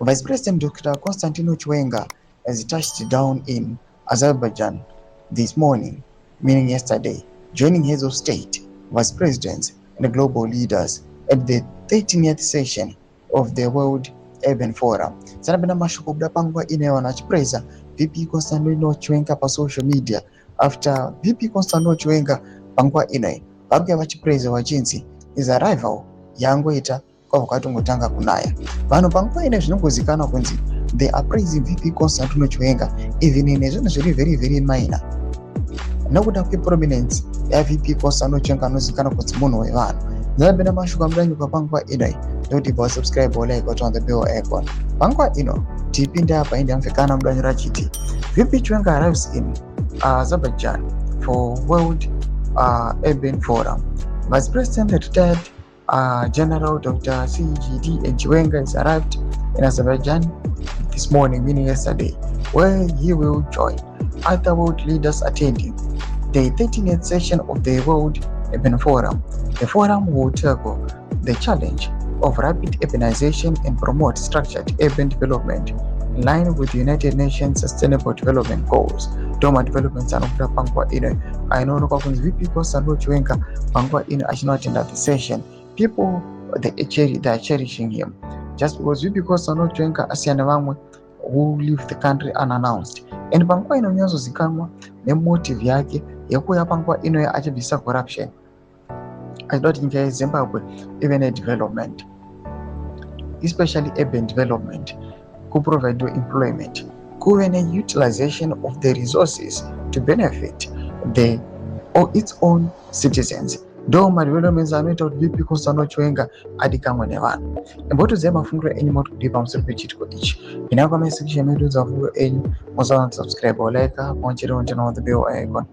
Vice President Dr. Konstantino Chiwenga has touched down in Azerbaijan this morning, meaning yesterday, joining heads of state, vice presidents, and global leaders at the 13th session of the World Urban Forum. Sanapenda mashuko budapangwa ine wanachipreza VP Konstantino Chiwenga pa social media after VP Konstantino Chiwenga pangwa ine babya vachipreza wachinzi his arrival yangoita kwa vakatongotanga kunaya vanhu panguva ine zvinongozikana kunzi they are praising VP Konstantino Chiwenga even in zvinhu zviri very minor nokuda kweprominence yaVP Konstantino Chiwenga anozikana kunzi munhu wevanhu. Ndinapenda mashuka mudanyuka panguva inoi ndokuti subscribe like on the bell icon. Panguva ino tipinda apa indi amvekana mudanyo rachiti VP Chiwenga arrives in Azerbaijan for World Urban Forum. Vice President retired General Dr. CGD and Chiwenga has arrived in Azerbaijan this morning, meaning yesterday, where he will join other world leaders attending the 13th session of the World Urban Forum. The forum will tackle the challenge of rapid urbanization and promote structured urban development in line with the United Nations Sustainable Development Goals. Doma developments anokuda panguva ino ainoonekwa kunzi VP Konstantino Chiwenga panguva ino achinoattenda the session. People they are cherishing him just because VP Konstantino Chiwenga asiyana vamwe who leave the country unannounced, and panguva ino inyazozikanwa nemotive yake yekuuya panguva ino achibvisa corruption achidoti nyika yeZimbabwe even a development, especially urban development, kuprovide employment, kuve utilization of the resources to benefit its own citizens. Ndo madevelopments anoita kuti VP Konstantino Chiwenga adikamwe nevanhu. Imbotoziva mafungiro enyu moti kudi pamusoro pechitiko ichi. Ina kwamai section medu dzafundo enyu musaona subscribe or like, ponchero on the bell icon.